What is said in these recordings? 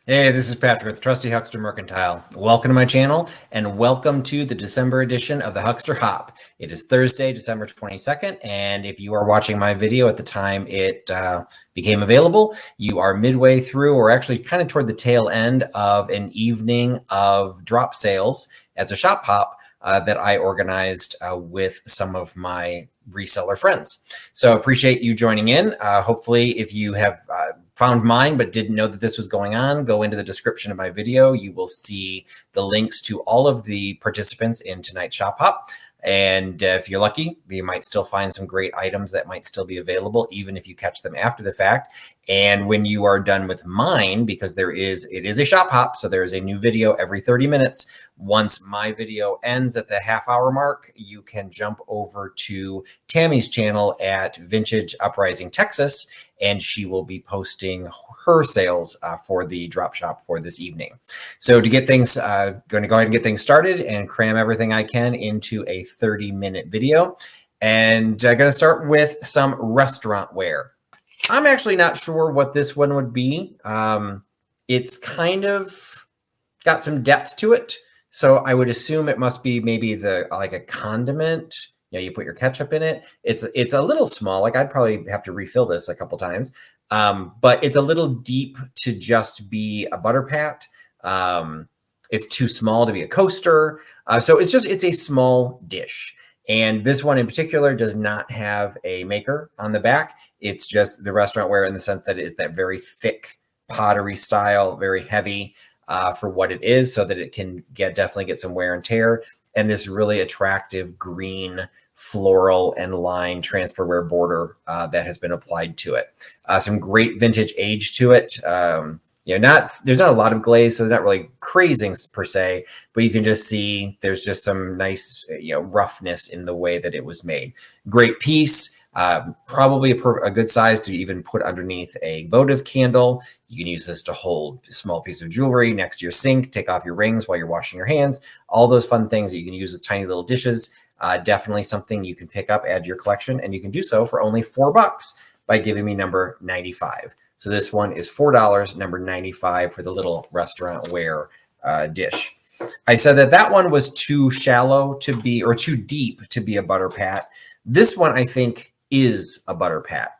Hey, this is Patrick with Trusty Huckster Mercantile. Welcome to my channel and welcome to the December edition of the Huckster Hop. It is Thursday, December 22nd, and if you are watching my video at the time it became available, you are midway through or actually kind of toward the tail end of an evening of drop sales as a shop hop that I organized with some of my reseller friends. So appreciate you joining in. Hopefully, if you have found mine but didn't know that this was going on, go into the description of my video. You will see the links to all of the participants in tonight's shop hop. And if you're lucky, you might still find some great items that might still be available, even if you catch them after the fact. And when you are done with mine, because it is a shop hop, so there is a new video every 30 minutes. Once my video ends at the half-hour mark, you can jump over to Tammy's channel at Vintage Uprising Texas, and she will be posting her sales for the drop shop for this evening. So to get things, going to go ahead and get things started and cram everything I can into a 30-minute video. And I'm going to start with some restaurant wear. I'm actually not sure what this one would be. It's kind of got some depth to it. So I would assume it must be maybe like a condiment. You put your ketchup in it. It's a little small. Like I'd probably have to refill this a couple times. But it's a little deep to just be a butter pat. It's too small to be a coaster. So it's a small dish. And this one in particular does not have a maker on the back. It's just the restaurant ware in the sense that it is that very thick pottery style, very heavy for what it is, so that it can definitely get some wear and tear. And this really attractive green floral and line transferware border that has been applied to it. Some great vintage age to it. There's not a lot of glaze, so it's not really crazing per se, but you can just see there's just some nice, roughness in the way that it was made. Great piece. Probably a good size to even put underneath a votive candle. You can use this to hold a small piece of jewelry next to your sink, take off your rings while you're washing your hands, all those fun things that you can use as tiny little dishes. Definitely something you can pick up, add to your collection, and you can do so for only $4 by giving me number 95. So this one is $4, number 95 for the little restaurant ware dish. I said that one was too shallow to be, or too deep to be a butter pat. This one, I think, is a butter pat.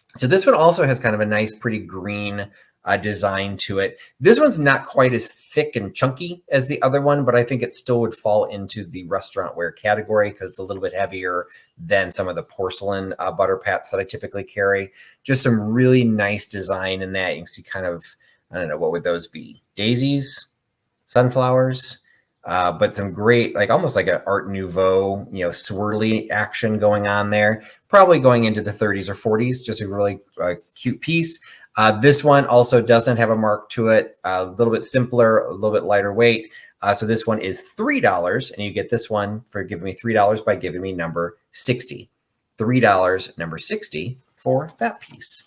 So this one also has kind of a nice, pretty green design to it. This one's not quite as thick and chunky as the other one, but I think it still would fall into the restaurant wear category because it's a little bit heavier than some of the porcelain butter pats that I typically carry. Just some really nice design in that. You can see kind of, I don't know, what would those be? Daisies? Sunflowers? But some great, like almost like an Art Nouveau, swirly action going on there. Probably going into the 30s or 40s, just a really cute piece. This one also doesn't have a mark to it, a little bit simpler, a little bit lighter weight. So this one is $3, and you get this one for giving me $3 by giving me number 60. $3, number 60 for that piece.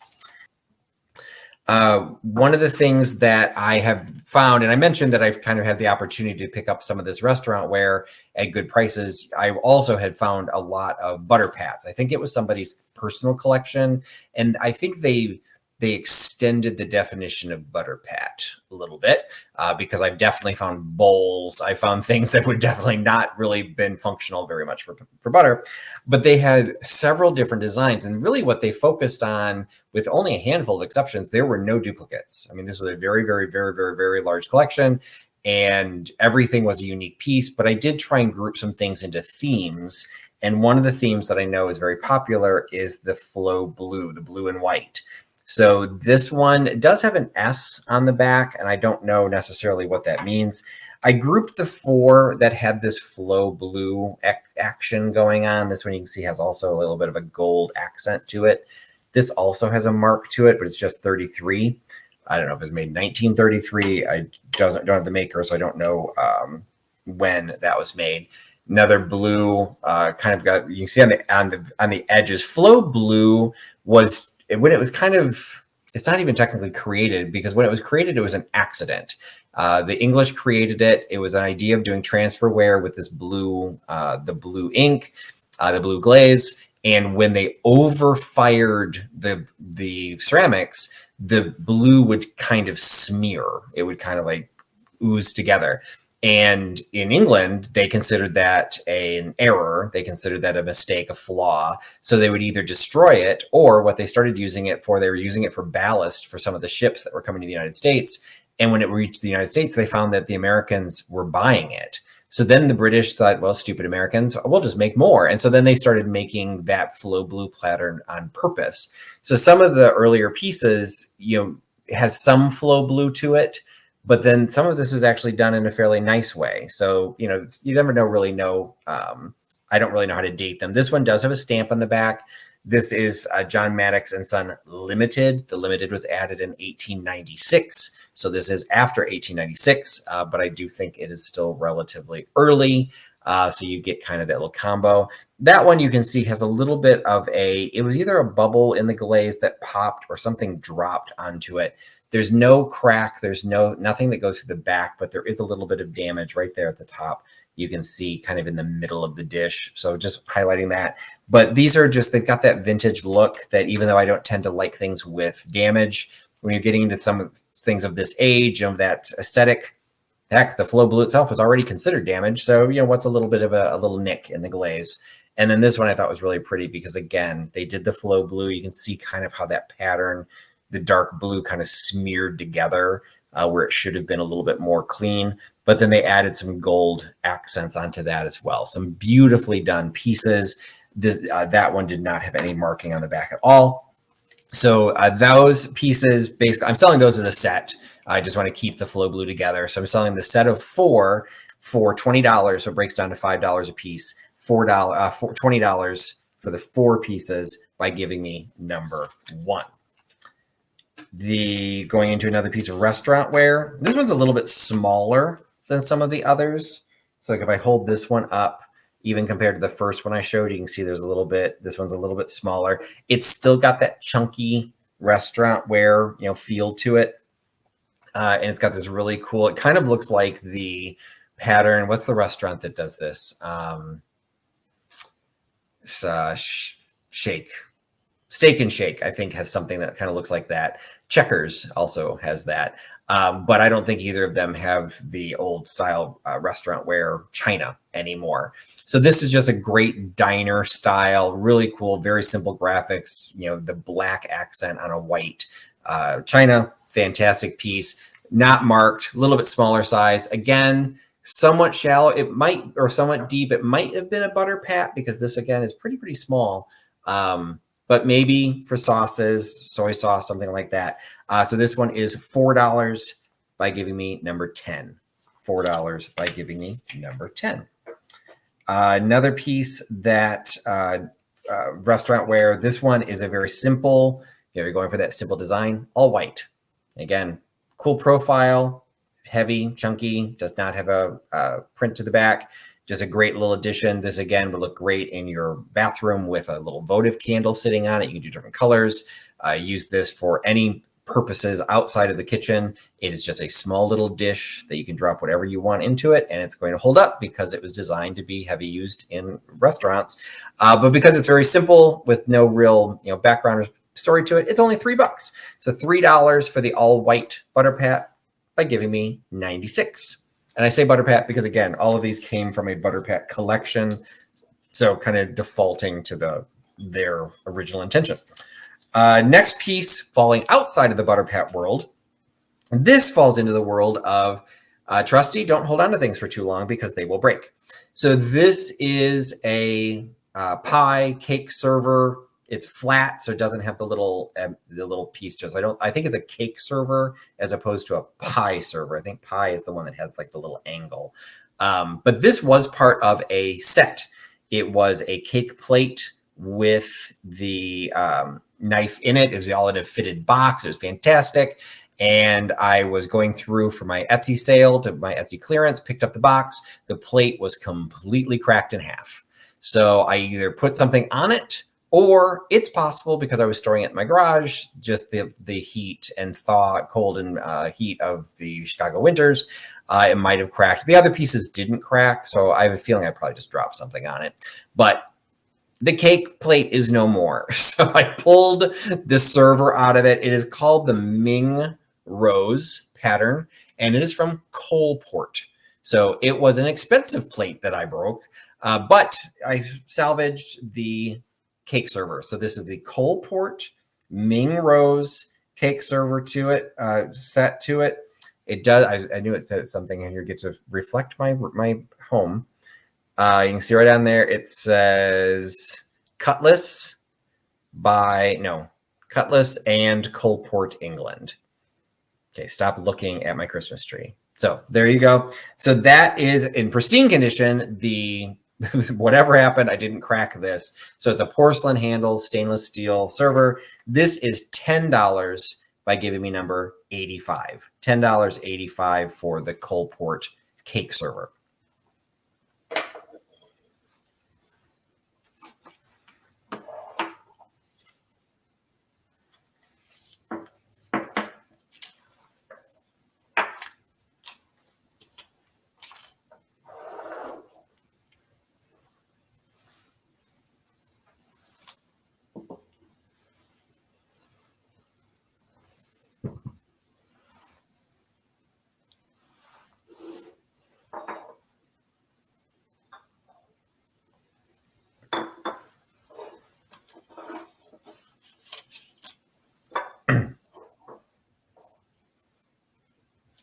One of the things that I have found, and I mentioned that I've kind of had the opportunity to pick up some of this restaurant wear at good prices. I also had found a lot of butter pats. I think it was somebody's personal collection, and I think they extended the definition of butter pat a little bit because I've definitely found bowls. I found things that would definitely not really been functional very much for butter, but they had several different designs. And really what they focused on, with only a handful of exceptions, there were no duplicates. I mean, this was a very, very, very, very, very large collection, and everything was a unique piece. But I did try and group some things into themes. And one of the themes that I know is very popular is the flow blue, the blue and white. So this one does have an S on the back, and I don't know necessarily what that means. I grouped the four that had this flow blue action going on. This one you can see has also a little bit of a gold accent to it. This also has a mark to it, but it's just 33. I don't know if it was made in 1933. I don't have the maker, so I don't know when that was made. Another blue kind of got, you can see on the edges. Flow blue was, when it was kind of, it's not even technically created, because when it was created, it was an accident. The English created it. It was an idea of doing transfer wear with this blue, the blue ink, the blue glaze. And when they overfired the ceramics, the blue would kind of smear. It would kind of like ooze together. And in England, they considered that an error. They considered that a mistake, a flaw. So they would either destroy it, or what they started using it for, they were using it for ballast for some of the ships that were coming to the United States. And when it reached the United States, they found that the Americans were buying it. So then the British thought, well, stupid Americans, we'll just make more. And so then they started making that flow blue pattern on purpose. So some of the earlier pieces, has some flow blue to it, but then some of this is actually done in a fairly nice way. So, you never really know. I don't really know how to date them. This one does have a stamp on the back. This is John Maddox and Son Limited. The Limited was added in 1896. So this is after 1896, but I do think it is still relatively early. So you get kind of that little combo. That one you can see has a little bit of it was either a bubble in the glaze that popped or something dropped onto it. There's no crack. There's nothing that goes through the back, but there is a little bit of damage right there at the top. You can see kind of in the middle of the dish. So just highlighting that. But these are they've got that vintage look that, even though I don't tend to like things with damage, when you're getting into some things of this age, of that aesthetic, heck, the flow blue itself was already considered damage. So, what's a little bit of a little nick in the glaze. And then this one I thought was really pretty because, again, they did the flow blue. You can see kind of how that pattern, the dark blue, kind of smeared together where it should have been a little bit more clean. But then they added some gold accents onto that as well. Some beautifully done pieces. That one did not have any marking on the back at all. So those pieces, basically, I'm selling those as a set. I just want to keep the flow blue together. So I'm selling the set of 4 for $20. So it breaks down to $5 a piece. $20 for the 4 pieces by giving me number 1. Going into another piece of restaurant ware. This one's a little bit smaller than some of the others. So like if I hold this one up, even compared to the first one I showed, you can see there's a little bit, this one's a little bit smaller. It's still got that chunky restaurant ware, feel to it. And it's got this really cool, it kind of looks like the pattern. What's the restaurant that does this? Steak and Shake, I think, has something that kind of looks like that. Checkers also has that. But I don't think either of them have the old style restaurant ware china anymore. So this is just a great diner style, really cool, very simple graphics, the black accent on a white china, fantastic piece, not marked, a little bit smaller size. Again, somewhat shallow, or somewhat deep. It might have been a butter pat because this, again, is pretty small. But maybe for sauces, soy sauce, something like that. So this one is $4 by giving me number 10. $4 by giving me number 10. Another piece that restaurant ware. This one is a very simple, you're going for that simple design, all white. Again, cool profile, heavy, chunky, does not have a print to the back. Just a great little addition. This, again, would look great in your bathroom with a little votive candle sitting on it. You can do different colors. Use this for any purposes outside of the kitchen. It is just a small little dish that you can drop whatever you want into it, and it's going to hold up because it was designed to be heavy used in restaurants. But because it's very simple with no real background or story to it, it's only $3. So $3 for the all white butter pat by giving me 96. And I say butter pat because, again, all of these came from a butter pat collection. So kind of defaulting to their original intention. Next piece falling outside of the butter pat world. This falls into the world of Trusty, don't hold on to things for too long because they will break. So this is a pie cake server. It's flat, so it doesn't have the little piece. I think it's a cake server as opposed to a pie server. I think pie is the one that has like the little angle. But this was part of a set. It was a cake plate with the knife in it. It was all in a fitted box. It was fantastic. And I was going through for my Etsy sale to my Etsy clearance, picked up the box. The plate was completely cracked in half. So I either put something on it, or it's possible, because I was storing it in my garage, just the heat and cold and heat of the Chicago winters, it might have cracked. The other pieces didn't crack, so I have a feeling I probably just dropped something on it. But The cake plate is no more. So I pulled the server out of it. It is called the Ming Rose pattern, and it is from Coalport. So it was an expensive plate that I broke, but I salvaged the cake server. So this is the Coalport Ming Rose cake server to it, set to it. It does. I knew it said something in here. Get to reflect my home. You can see right down there. It says Cutlass Cutlass and Coalport, England. Okay, stop looking at my Christmas tree. So there you go. So that is in pristine condition. The whatever happened, I didn't crack this. So it's a porcelain handle, stainless steel server. This is $10 by giving me number 85. $10.85 for the Coalport cake server.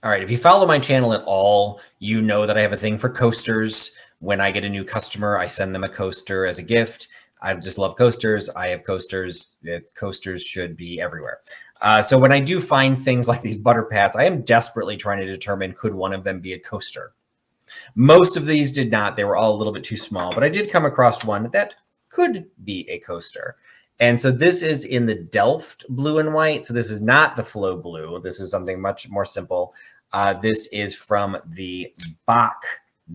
All right, if you follow my channel at all, you know that I have a thing for coasters. When I get a new customer, I send them a coaster as a gift. I just love coasters. I have coasters. Coasters should be everywhere. So when I do find things like these butter pats, I am desperately trying to determine, could one of them be a coaster? Most of these did not. They were all a little bit too small, but I did come across one that could be a coaster. And so this is in the Delft blue and white. So this is not the Flow blue. This is something much more simple. This is from the Bach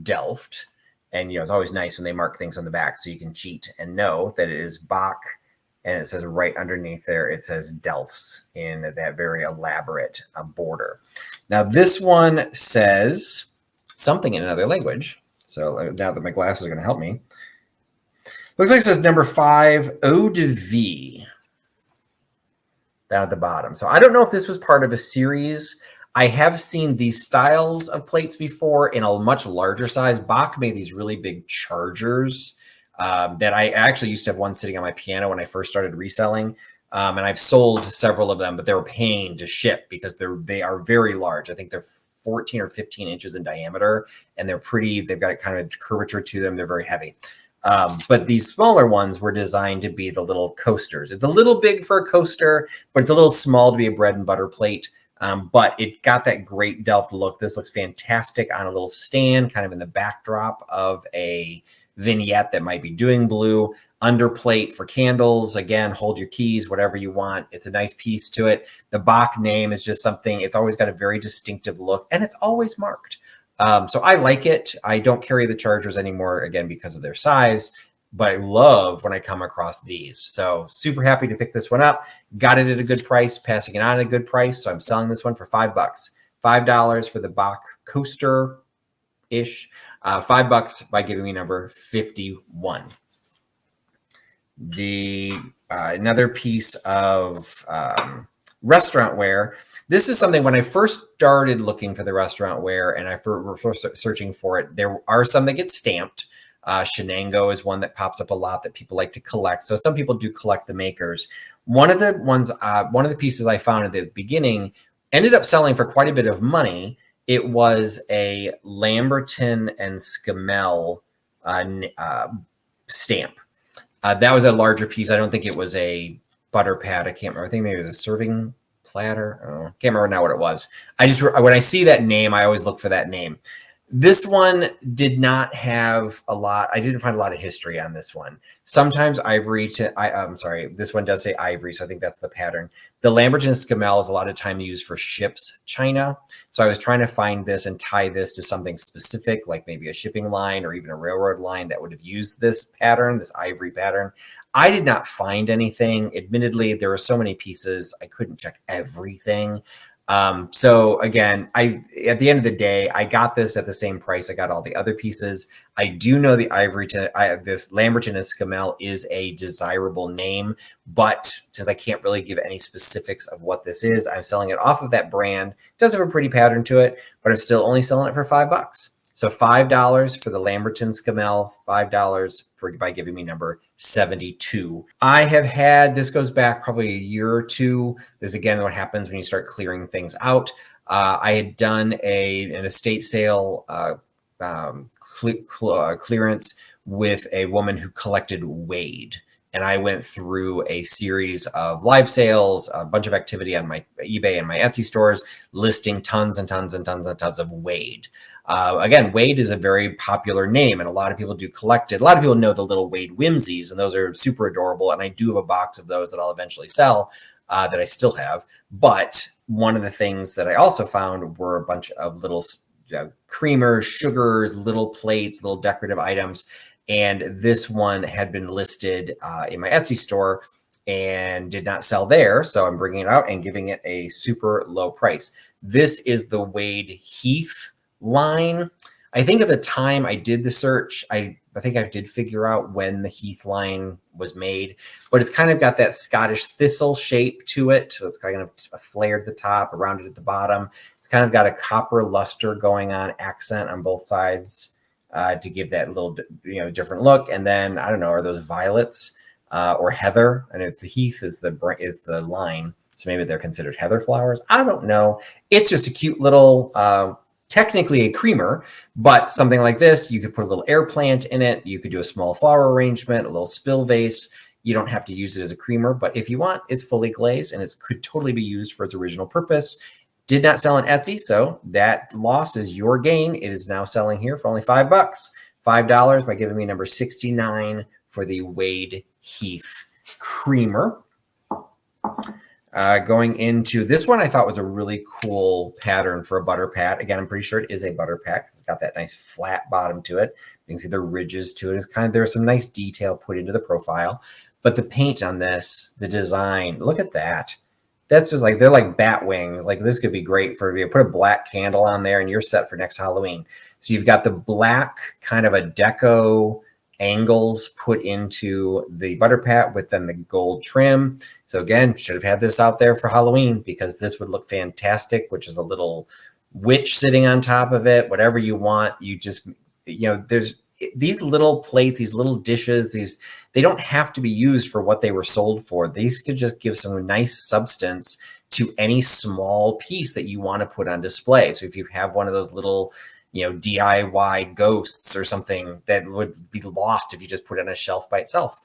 Delft. And, it's always nice when they mark things on the back so you can cheat and know that it is Bach. And it says right underneath there, it says Delfts in that very elaborate border. Now, this one says something in another language. So now that my glasses are going to help me. Looks like it says number 5, eau de vie, down at the bottom. So I don't know if this was part of a series. I have seen these styles of plates before in a much larger size. Bach made these really big chargers that I actually used to have one sitting on my piano when I first started reselling. And I've sold several of them, but they were paying to ship because they are very large. I think they're 14 or 15 inches in diameter, and they're pretty. They've got kind of curvature to them. They're very heavy. But these smaller ones were designed to be the little coasters. It's a little big for a coaster, but it's a little small to be a bread and butter plate. But it got that great Delft look. This looks fantastic on a little stand, kind of in the backdrop of a vignette that might be doing blue. Underplate for candles. Again, hold your keys, whatever you want. It's a nice piece to it. The Bach name is just something, it's always got a very distinctive look, and it's always marked. So I like it. I don't carry the chargers anymore, again, because of their size, but I love when I come across these. So super happy to pick this one up. Got it at a good price, passing it on at a good price. So I'm selling this one for $5. $5 for the Bach coaster-ish. $5 by giving me number 51. Another piece of restaurant ware. This is something when I first started looking for the restaurant ware and I first searching for it, there are some that get stamped. Shenango is one that pops up a lot that people like to collect. So some people do collect the makers. One of the pieces I found at the beginning ended up selling for quite a bit of money. It was a Lamberton and Scamell stamp. That was a larger piece. I don't think it was a butter pad. I can't remember. I think maybe it was a serving platter. I can't remember now what it was. When I see that name, I always look for that name. This one did not have a lot. I didn't find a lot of history on this one. Sometimes ivory I'm sorry. This one does say ivory, so I think that's the pattern. The Lamberton Scamell is a lot of time used for ships china. So I was trying to find this and tie this to something specific, like maybe a shipping line or even a railroad line that would have used this pattern, this ivory pattern. I did not find anything. Admittedly, there were so many pieces. I couldn't check everything. So again, at the end of the day, I got this at the same price I got all the other pieces. I do know the this Lamberton and Scamell is a desirable name, but since I can't really give any specifics of what this is, I'm selling it off of that brand. It does have a pretty pattern to it, but I'm still only selling it for $5. So $5 for the Lamberton Scamell, $5 by giving me number 72. I have had, this goes back probably a year or two. This is again what happens when you start clearing things out. I had done an estate sale clearance with a woman who collected Wade. And I went through a series of live sales, a bunch of activity on my eBay and my Etsy stores, listing tons and tons and tons and tons of Wade. Again, Wade is a very popular name, and a lot of people do collect it. A lot of people know the little Wade whimsies, and those are super adorable. And I do have a box of those that I'll eventually sell that I still have. But one of the things that I also found were a bunch of little creamers, sugars, little plates, little decorative items. And this one had been listed in my Etsy store and did not sell there. So I'm bringing it out and giving it a super low price. This is the Wade Heath line. I think at the time I did the search, I think I did figure out when the Heath line was made, but it's kind of got that Scottish thistle shape to it. So it's kind of a flared at the top, a rounded at the bottom. It's kind of got a copper luster going on, accent on both sides to give that little, different look. And then I don't know, are those violets or heather? And it's the Heath is the line, so maybe they're considered heather flowers. I don't know. It's just a cute little. Technically a creamer, but something like this, you could put a little air plant in it. You could do a small flower arrangement, a little spill vase. You don't have to use it as a creamer, but if you want, it's fully glazed and it could totally be used for its original purpose. Did not sell on Etsy, so that loss is your gain. It is now selling here for only $5. $5 by giving me number 69 for the Wade Heath creamer. Going into this one, I thought was a really cool pattern for a butter pat. Again, I'm pretty sure it is a butter pat. It's got that nice flat bottom to it. You can see the ridges to it. It's there's some nice detail put into the profile. But the paint on this, the design, look at that. That's just they're like bat wings. Like this could be great for you. Put a black candle on there and you're set for next Halloween. So you've got the black kind of a deco angles put into the butter pat with then the gold trim. So again, should have had this out there for Halloween because this would look fantastic, which is a little witch sitting on top of it, whatever you want. You just, there's these little plates, these little dishes, they don't have to be used for what they were sold for. These could just give some nice substance to any small piece that you want to put on display. So if you have one of those little DIY ghosts or something that would be lost if you just put it on a shelf by itself.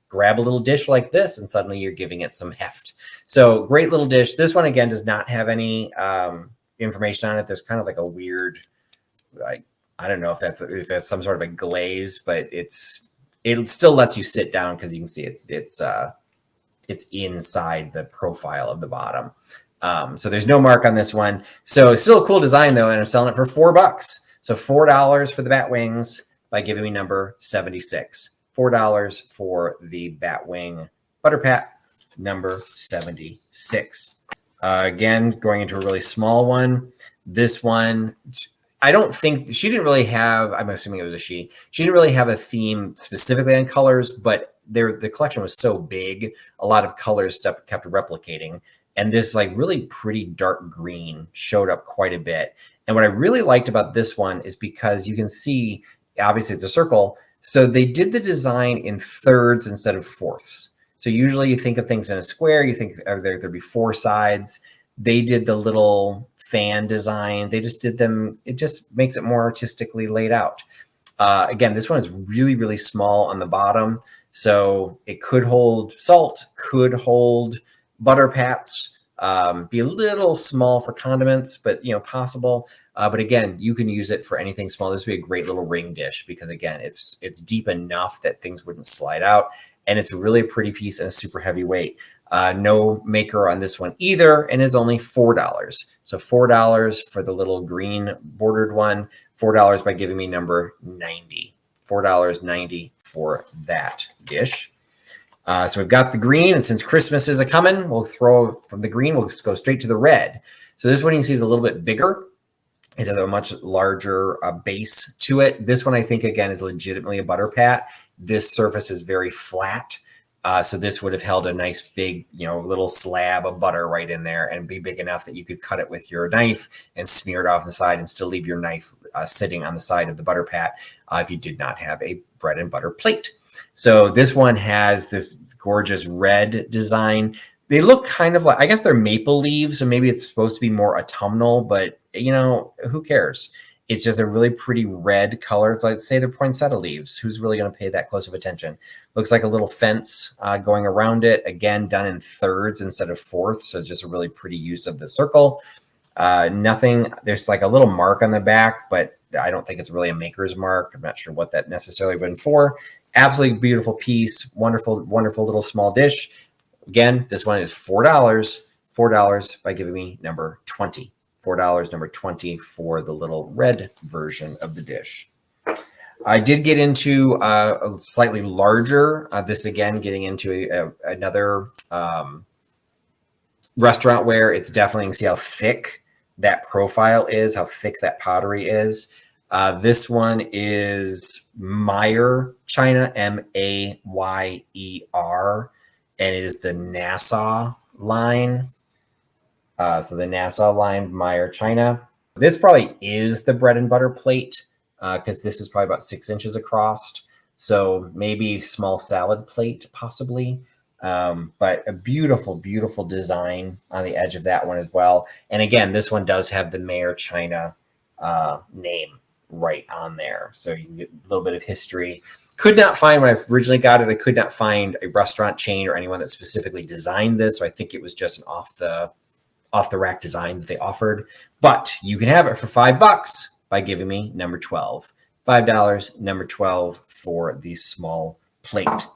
Grab a little dish like this and suddenly you're giving it some heft. So great little dish. This one again does not have any information on it. There's kind of like a weird, I don't know if that's some sort of a glaze, but it still lets you sit down because you can see it's inside the profile of the bottom. So there's no mark on this one. So it's still a cool design though, and I'm selling it for $4. So $4 for the bat wings by giving me number 76. $4 for the bat wing butter pat, number 76. Again, going into a really small one. This one, I don't think she didn't really have, I'm assuming it was a she didn't really have a theme specifically on colors, but the collection was so big, a lot of colors kept replicating. And this really pretty dark green showed up quite a bit. And what I really liked about this one is because you can see, obviously it's a circle. So they did the design in thirds instead of fourths. So usually you think of things in a square, you think there'd be four sides. They did the little fan design. They just did them. It just makes it more artistically laid out. Again, this one is really, really small on the bottom. So it could hold salt, could hold butter pats, be a little small for condiments, but possible. But again, you can use it for anything small. This would be a great little ring dish because again, it's deep enough that things wouldn't slide out, and it's a really pretty piece and a super heavy weight. No maker on this one either, and it's only $4. So $4 for the little green bordered one, $4 by giving me number 90. $4.90 for that dish. So we've got the green, and since Christmas is a coming, we'll throw from the green, we'll go straight to the red. So this one you can see is a little bit bigger. It has a much larger base to it. This one I think again is legitimately a butter pat. This surface is very flat. So this would have held a nice big, little slab of butter right in there and be big enough that you could cut it with your knife and smear it off the side and still leave your knife sitting on the side of the butter pat if you did not have a bread and butter plate. So this one has this gorgeous red design. They look kind of like, I guess they're maple leaves, so maybe it's supposed to be more autumnal, but who cares? It's just a really pretty red color. Let's say they're poinsettia leaves. Who's really going to pay that close of attention? Looks like a little fence going around it. Again, done in thirds instead of fourths. So it's just a really pretty use of the circle. Nothing, there's like a little mark on the back, but I don't think it's really a maker's mark. I'm not sure what that necessarily would be for. Absolutely beautiful piece. Wonderful, wonderful little small dish. Again, this one is $4. $4 by giving me number 20. $4, number 20 for the little red version of the dish. I did get into a slightly larger, this again, getting into another restaurant where it's definitely, you can see how thick that profile is, how thick that pottery is. This one is Mayer China, Mayer, and it is the Nassau line. So the Nassau line, Mayer China. This probably is the bread and butter plate because this is probably about 6 inches across. So maybe small salad plate possibly. But a beautiful, beautiful design on the edge of that one as well. And again, this one does have the Mayer China name right on there. So you can get a little bit of history. Could not find, when I originally got it, I could not find a restaurant chain or anyone that specifically designed this. So I think it was just an off the rack design that they offered. But you can have it for $5 by giving me number 12. $5, number 12 for the small plate.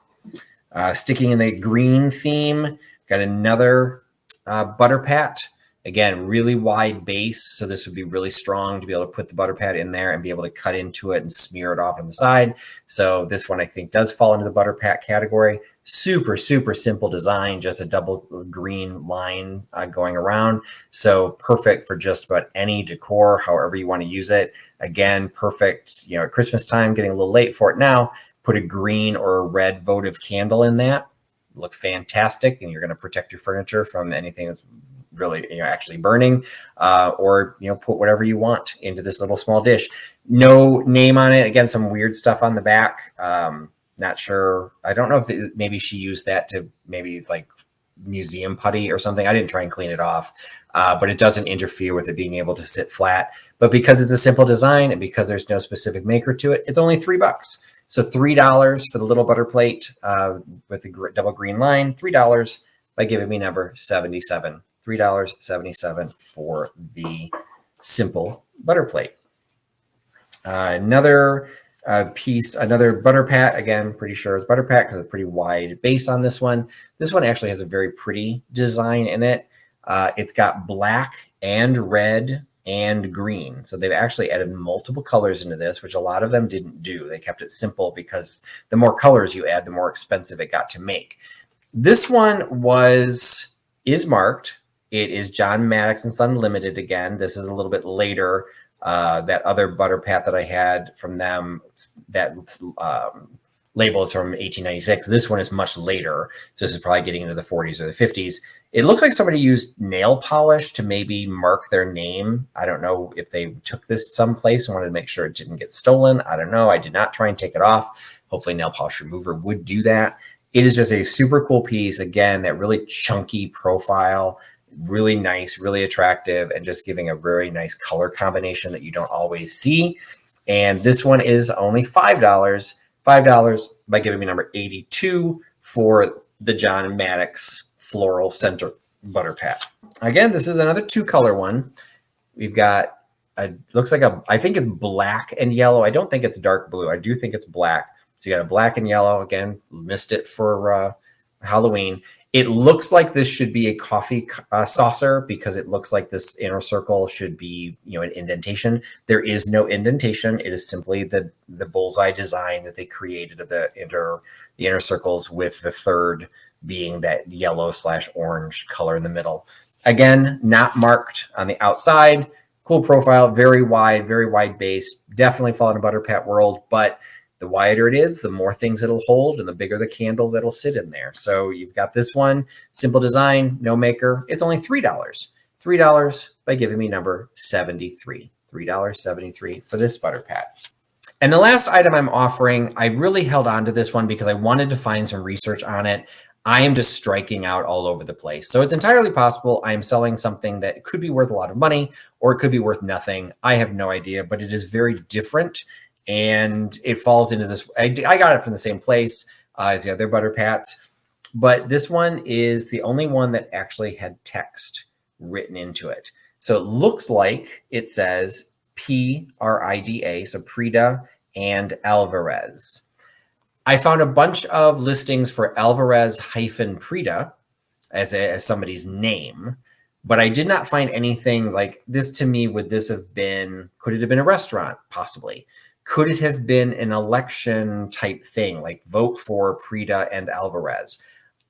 Sticking in the green theme, got another butter pat. Again, really wide base, so this would be really strong to be able to put the butter pat in there and be able to cut into it and smear it off on the side. So this one I think does fall into the butter pat category. Super, super simple design, just a double green line going around. So perfect for just about any decor, however you want to use it. Again, perfect, at Christmas time, getting a little late for it now. Put a green or a red votive candle in that. Look fantastic, and you're going to protect your furniture from anything that's really actually burning, or put whatever you want into this little small dish. No name on it. Again, some weird stuff on the back. Not sure. I don't know if maybe she used that to, maybe it's like museum putty or something. I didn't try and clean it off, but it doesn't interfere with it being able to sit flat. But because it's a simple design and because there's no specific maker to it, it's only $3. So $3 for the little butter plate with the double green line. $3 by giving me number 77. $3.77 for the simple butter plate. Another piece, another butter pat. Again, pretty sure it's butter pat because it's a pretty wide base on this one. This one actually has a very pretty design in it. It's got black and red and green. So they've actually added multiple colors into this, which a lot of them didn't do. They kept it simple because the more colors you add, the more expensive it got to make. This one is marked. It is John Maddox and Son Limited again. This is a little bit later. That other butter pat that I had from them, that label is from 1896. This one is much later. So this is probably getting into the 40s or the 50s. It looks like somebody used nail polish to maybe mark their name. I don't know if they took this someplace and wanted to make sure it didn't get stolen. I don't know. I did not try and take it off. Hopefully nail polish remover would do that. It is just a super cool piece. Again, that really chunky profile, really nice, really attractive, and just giving a very nice color combination that you don't always see. And this one is only $5. $5 by giving me number 82 for the John Maddox Floral Center Butter Pat. Again, this is another 2-color one. We've got looks like I think it's black and yellow. I don't think it's dark blue. I do think it's black. So you got a black and yellow. Again, missed it for Halloween. It looks like this should be a coffee saucer because it looks like this inner circle should be, an indentation. There is no indentation. It is simply the bullseye design that they created of the inner circles, with the third being that yellow/orange color in the middle. Again, not marked on the outside. Cool profile, very wide base. Definitely fall in a butter pat world, but the wider it is, the more things it'll hold and the bigger the candle that'll sit in there. So you've got this one, simple design, no maker. It's only $3. $3 by giving me number 73. $3.73 for this butter pat. And the last item I'm offering, I really held on to this one because I wanted to find some research on it. I am just striking out all over the place. So it's entirely possible I am selling something that could be worth a lot of money or it could be worth nothing. I have no idea, but it is very different. And it falls into this. I got it from the same place as the other butter pats, but this one is the only one that actually had text written into it. So it looks like it says Prida, so Prida and Alvarez. I found a bunch of listings for Alvarez-Prida as somebody's name, but I did not find anything like this. To me, would this have been, could it have been a restaurant? Possibly. Could it have been an election type thing, like vote for Prida and Alvarez?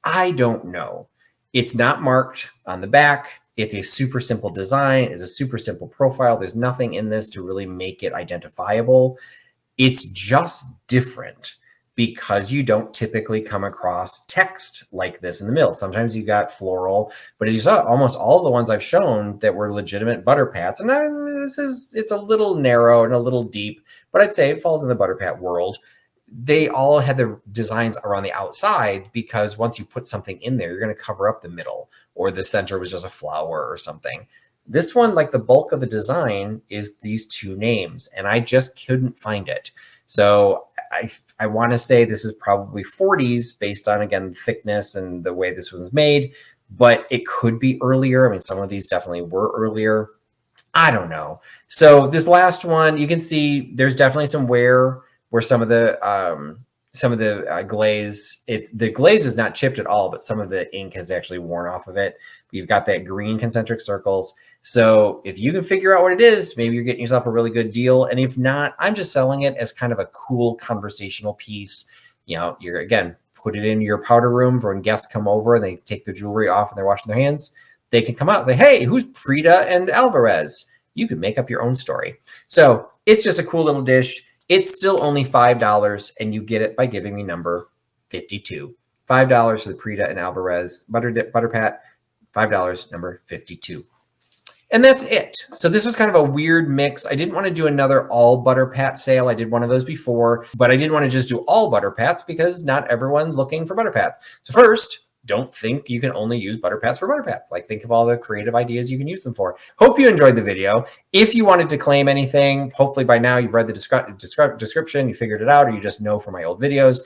I don't know. It's not marked on the back. It's a super simple design. It's a super simple profile. There's nothing in this to really make it identifiable. It's just different because you don't typically come across text like this in the middle. Sometimes you got floral, but as you saw, almost all of the ones I've shown that were legitimate butter pats, and it's a little narrow and a little deep, but I'd say it falls in the butter pat world. They all had the designs around the outside because once you put something in there, you're going to cover up the middle, or the center was just a flower or something. This one, like the bulk of the design, is these two names, and I just couldn't find it. So I want to say this is probably 40s based on, again, thickness and the way this was made, but it could be earlier. I mean, some of these definitely were earlier. I don't know. So this last one, you can see there's definitely some wear where some of the glaze, the glaze is not chipped at all, but some of the ink has actually worn off of it. You've got that green concentric circles. So if you can figure out what it is, maybe you're getting yourself a really good deal. And if not, I'm just selling it as kind of a cool conversational piece. You know, you're, again, put it in your powder room for when guests come over and they take their jewelry off and they're washing their hands. They can come out and say, hey, who's Prida and Alvarez? You can make up your own story. So it's just a cool little dish. It's still only $5, and you get it by giving me number 52. $5 for the Prida and Alvarez butter pat, $5, number 52. And that's it. So this was kind of a weird mix. I didn't want to do another all butter pat sale. I did one of those before, but I didn't want to just do all butter pats because not everyone's looking for butter pats. So first, don't think you can only use butter pats for butter pats. Like, think of all the creative ideas you can use them for. Hope you enjoyed the video. If you wanted to claim anything, hopefully by now you've read the description, you figured it out, or you just know from my old videos.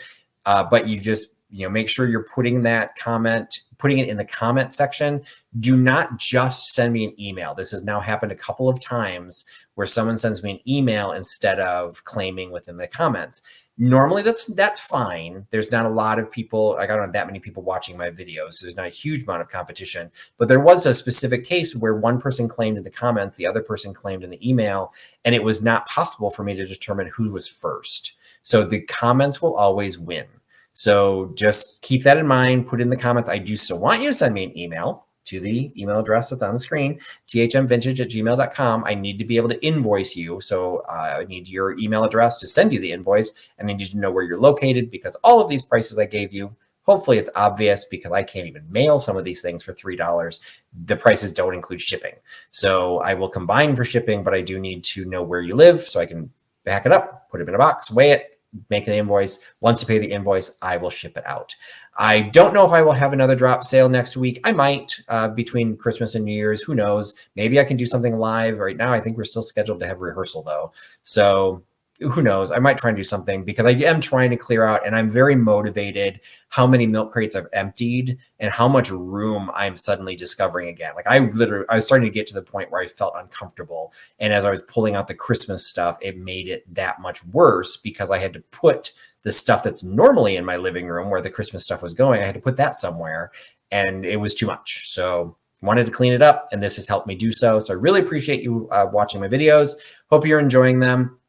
But you just, make sure you're putting it in the comment section. Do not just send me an email. This has now happened a couple of times where someone sends me an email instead of claiming within the comments. Normally that's fine. There's not a lot of people, I don't have that many people watching my videos. So there's not a huge amount of competition, but there was a specific case where one person claimed in the comments, the other person claimed in the email, and it was not possible for me to determine who was first. So the comments will always win. So just keep that in mind, put in the comments. I do still want you to send me an email to the email address that's on the screen, thmvintage@gmail.com. I need to be able to invoice you. So I need your email address to send you the invoice, and I need to know where you're located, because all of these prices I gave you, hopefully it's obvious, because I can't even mail some of these things for $3. The prices don't include shipping. So I will combine for shipping, but I do need to know where you live so I can back it up, put it in a box, weigh it, make an invoice. Once you pay the invoice, I will ship it out. I don't know if I will have another drop sale next week. I might, between Christmas and New Year's. Who knows? Maybe I can do something live. Right now, I think we're still scheduled to have rehearsal, though. So who knows? I might try and do something, because I am trying to clear out, and I'm very motivated how many milk crates I've emptied and how much room I'm suddenly discovering again. Like, I was starting to get to the point where I felt uncomfortable. And as I was pulling out the Christmas stuff, it made it that much worse, because I had to put the stuff that's normally in my living room where the Christmas stuff was going, I had to put that somewhere, and it was too much. So wanted to clean it up, and this has helped me do so. So I really appreciate you watching my videos. Hope you're enjoying them.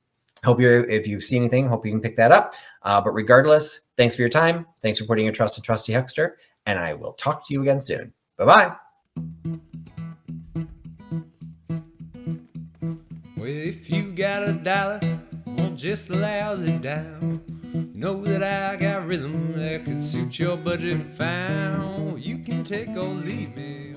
If you've seen anything, hope you can pick that up. But regardless, thanks for your time. Thanks for putting your trust in Trusty Huckster, and I will talk to you again soon. Bye-bye. Well, if you got $1 on just a lousy down, you know that I got rhythm that could suit your budget fine. You can take or leave me.